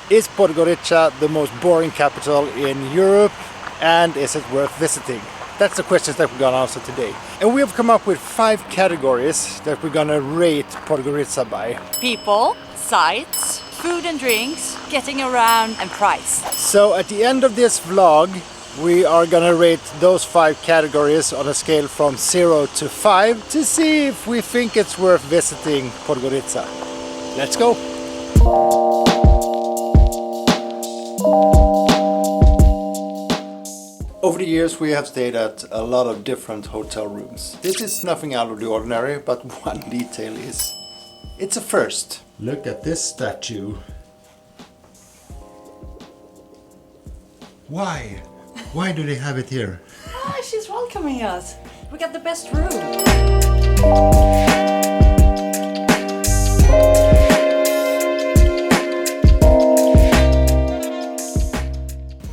Is Podgorica the most boring capital in Europe? And is it worth visiting? That's the questions that we're gonna answer today. And we have come up with 5 categories that we're gonna rate Podgorica by. People, sights, food and drinks, getting around, and price. So at the end of this vlog, we are gonna rate those 5 categories on a scale from 0 to 5 to see if we think it's worth visiting Podgorica. Let's go! Over the years we have stayed at a lot of different hotel rooms. This is nothing out of the ordinary, but one detail is it's a first. Look at this statue. Why? Why do they have it here? Ah, she's welcoming us. We got the best room.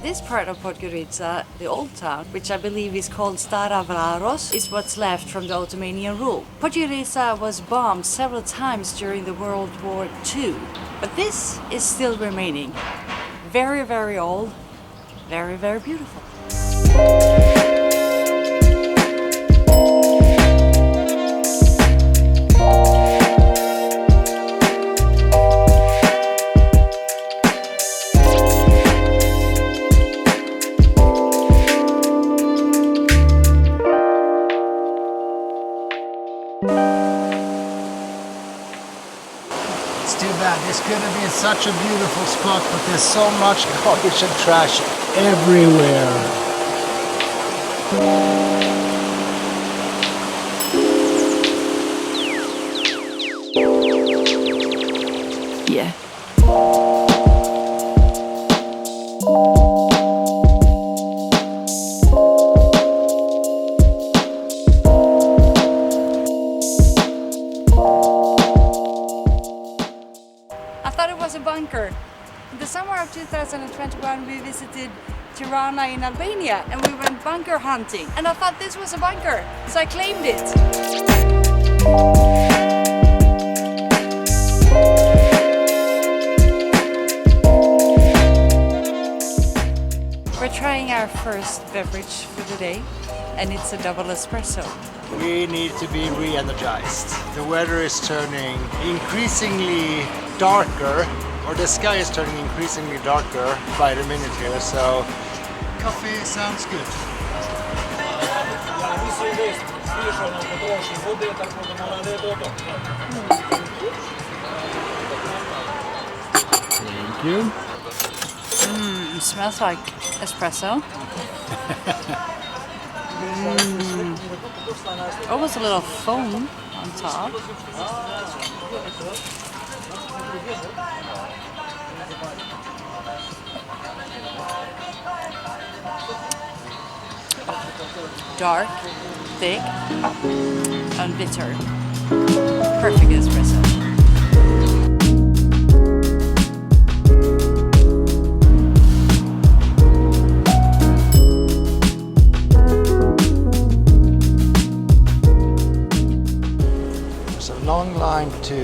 This part of Podgorica, the old town, which I believe is called Stara Vraros, is what's left from the Ottomanian rule. Podgorica was bombed several times during the World War II, but this is still remaining. Very, very old, very, very beautiful. It's too bad. This could have been such a beautiful spot, but there's so much garbage and trash everywhere. Yeah. I thought it was a bunker. In the summer of 2021 we visited Tirana in Albania and we went bunker hunting. And I thought this was a bunker, so I claimed it. We're trying our first beverage for the day and it's a double espresso. We need to be re-energized. The weather is turning increasingly darker, or the sky is turning increasingly darker by the minute here, so coffee sounds good. Thank you. It smells like espresso. Almost a little foam on top. Dark, thick, and bitter. Perfect espresso. There's a long line to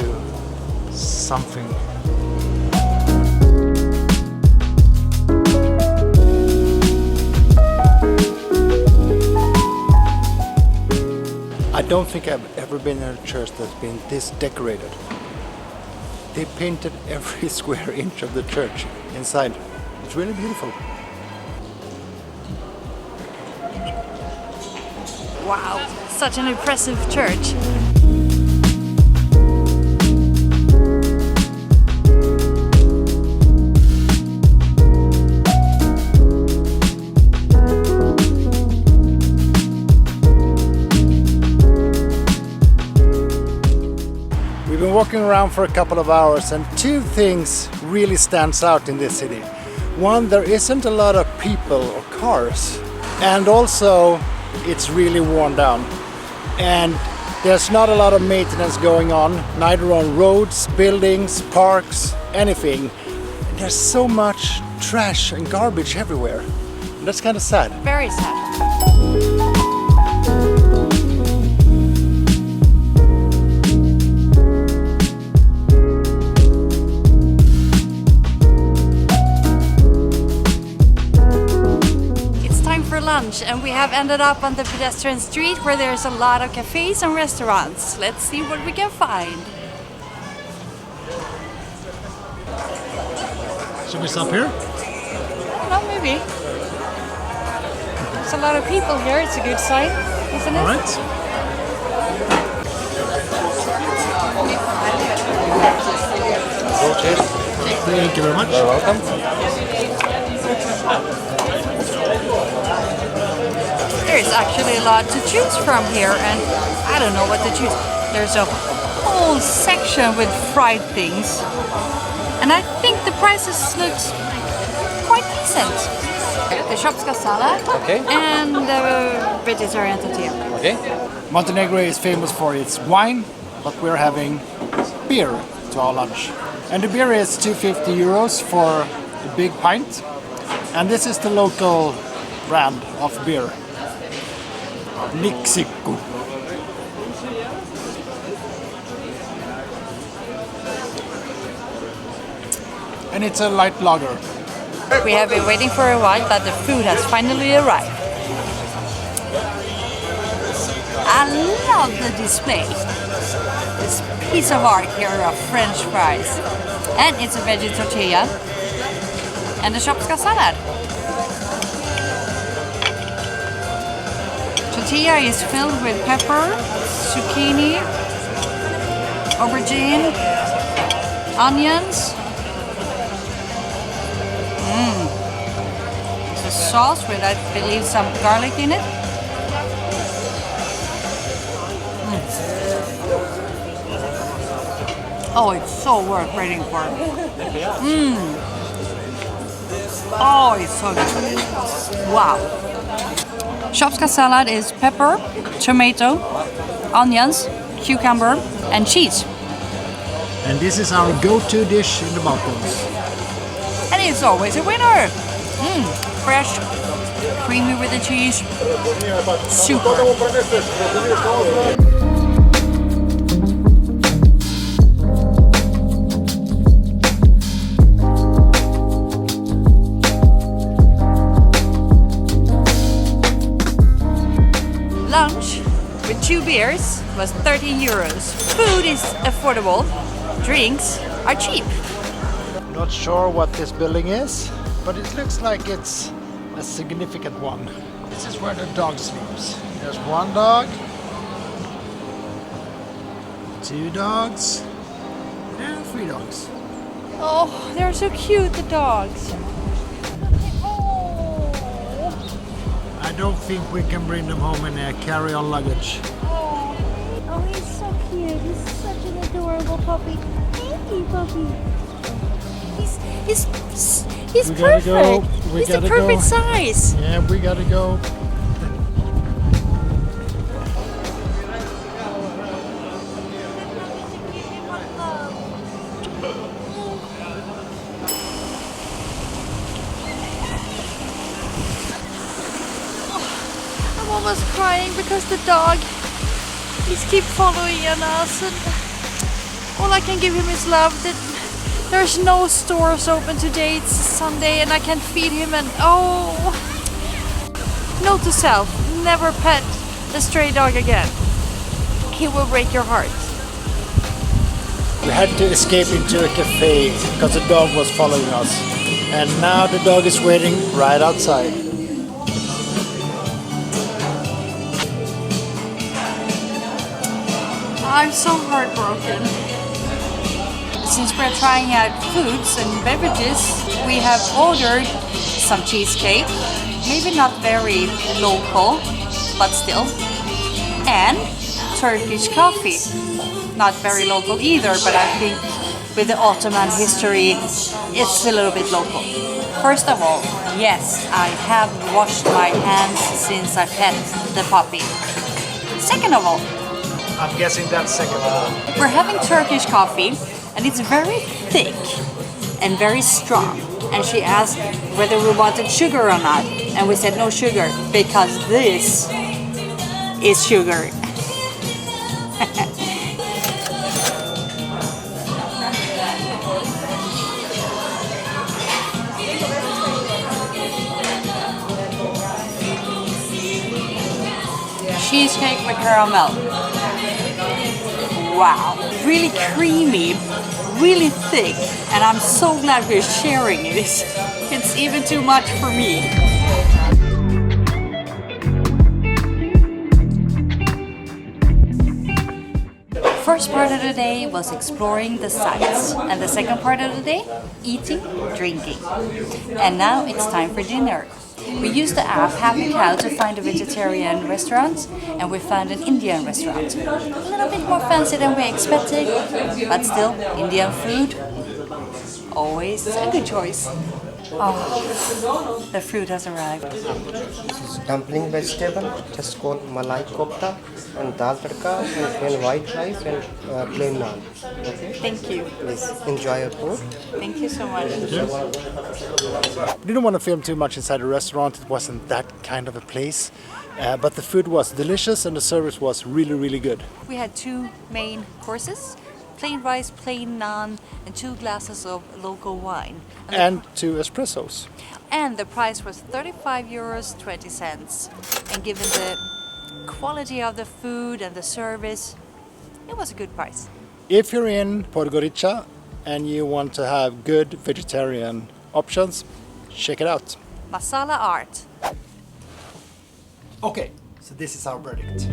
something. I don't think I've ever been in a church that's been this decorated. They painted every square inch of the church inside. It's really beautiful. Wow, such an impressive church. We've been walking around for a couple of hours and 2 things really stands out in this city. One, there isn't a lot of people or cars, and also it's really worn down. And there's not a lot of maintenance going on, neither on roads, buildings, parks, anything. And there's so much trash and garbage everywhere. And that's kind of sad. Very sad. for lunch and we have ended up on the pedestrian street where there's a lot of cafes and restaurants. Let's see what we can find. Should we stop here? No, maybe. There's a lot of people here. It's a good sign, isn't it? All right. Thank you very much. You're welcome. There's actually a lot to choose from here, and I don't know what to choose. There's a whole section with fried things, and I think the prices look quite decent. The shopska salad Okay. and the vegetarian tortilla. Okay. Montenegro is famous for its wine, but we're having beer to our lunch. And the beer is 250 euros for the big pint. And this is the local brand of beer. Nixiku. And it's a light lager. We have been waiting for a while, but the food has finally arrived. I love the display. This piece of art here of French fries. And it's a veggie tortilla. And the shopska salad. Tortilla is filled with pepper, zucchini, aubergine, onions. The sauce with, I believe, some garlic in it. Oh, it's so worth waiting for. Oh, it's so good. Wow. Shopska salad is pepper, tomato, onions, cucumber, and cheese. And this is our go-to dish in the Balkans. And it's always a winner. Fresh, creamy with the cheese. Super. Lunch with 2 beers was 13 euros. Food is affordable. Drinks are cheap. Not sure what this building is, but it looks like it's a significant one. This is where the dog sleeps. There's 1 dog, 2 dogs, and 3 dogs. Oh, they're so cute, the dogs. I don't think we can bring them home in a carry-on luggage. Oh, he's so cute. He's such an adorable puppy. Thank you, puppy. He's We gotta perfect. go. We He's the gotta perfect go. size. Yeah, we gotta go. I'm almost crying because the dog, he's keep following us, and all I can give him is love. That there's no stores open today. It's Sunday, and I can't feed him. And oh, note to self: never pet a stray dog again. He will break your heart. We had to escape into a cafe because the dog was following us. And now the dog is waiting right outside. I'm so heartbroken. Since we're trying out foods and beverages, we have ordered some cheesecake, maybe not very local, but still, and Turkish coffee. Not very local either, but I think with the Ottoman history, it's a little bit local. First of all, yes, I have washed my hands since I pet the puppy. Second of all, I'm guessing that's second of all. we're having Turkish coffee, and it's very thick and very strong. And she asked whether we wanted sugar or not, and we said no sugar because this is sugar. cheesecake with caramel. Wow, really creamy, really thick, and I'm so glad we're sharing it. It's even too much for me. First part of the day was exploring the sights, and the second part of the day, eating, drinking. And now it's time for dinner. We used the app Happy Cow to find a vegetarian restaurant, and we found an Indian restaurant. A little bit more fancy than we expected, but still Indian food, always a good choice. Oh, the fruit has arrived. This is dumpling vegetable, just called malai kofta, and dal tadka, and plain white rice, and plain naan. Okay? Thank you. Please enjoy your food. Thank you so much. We didn't want to film too much inside the restaurant. It wasn't that kind of a place. But the food was delicious and the service was really, really good. We had two main courses. Plain rice, plain naan, and 2 glasses of local wine. And 2 espressos. And the price was €35.20. And given the quality of the food and the service, it was a good price. If you're in Podgorica and you want to have good vegetarian options, check it out. Masala art. Okay, so this is our verdict.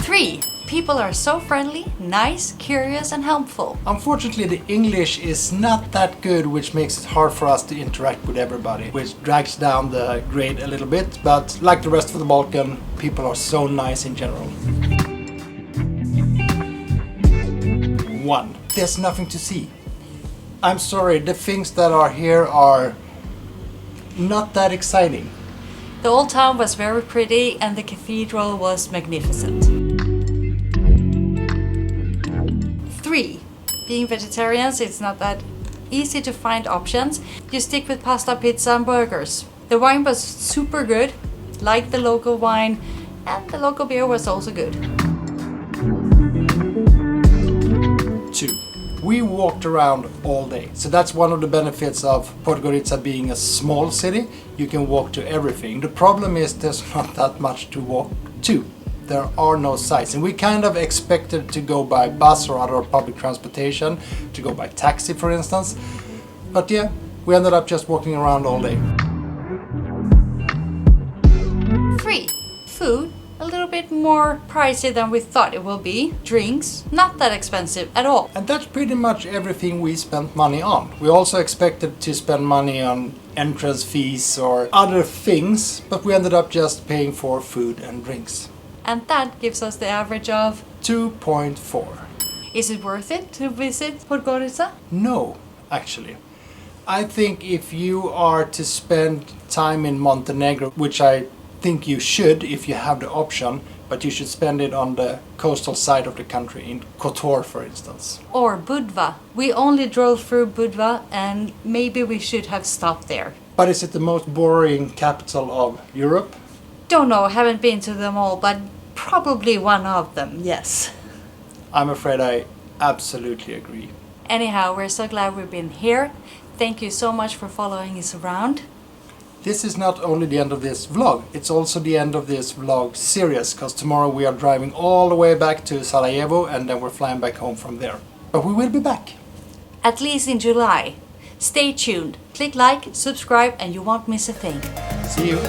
3. People are so friendly, nice, curious and helpful. Unfortunately, the English is not that good, which makes it hard for us to interact with everybody, which drags down the grade a little bit, but like the rest of the Balkan, people are so nice in general. 1. There's nothing to see. I'm sorry, the things that are here are not that exciting. The old town was very pretty and the cathedral was magnificent. 3. Being vegetarians, it's not that easy to find options. You stick with pasta, pizza and burgers. The wine was super good, like the local wine, and the local beer was also good. 2. We walked around all day. So that's one of the benefits of Podgorica being a small city. You can walk to everything. The problem is there's not that much to walk to. There are no sites, and we kind of expected to go by bus or other public transportation, to go by taxi for instance. But yeah, we ended up just walking around all day. 3. Food, a little bit more pricey than we thought it will be. Drinks, not that expensive at all. And that's pretty much everything we spent money on. We also expected to spend money on entrance fees or other things, but we ended up just paying for food and drinks. And that gives us the average of 2.4. Is it worth it to visit Podgorica? No, actually. I think if you are to spend time in Montenegro, which I think you should if you have the option, but you should spend it on the coastal side of the country, in Kotor for instance. Or Budva. We only drove through Budva and maybe we should have stopped there. But is it the most boring capital of Europe? Don't know, haven't been to them all, but probably one of them, yes. I'm afraid I absolutely agree. Anyhow, we're so glad we've been here. Thank you so much for following us around. This is not only the end of this vlog, it's also the end of this vlog series, because tomorrow we are driving all the way back to Sarajevo and then we're flying back home from there. But we will be back. At least in July. Stay tuned. Click like, subscribe and you won't miss a thing. See you.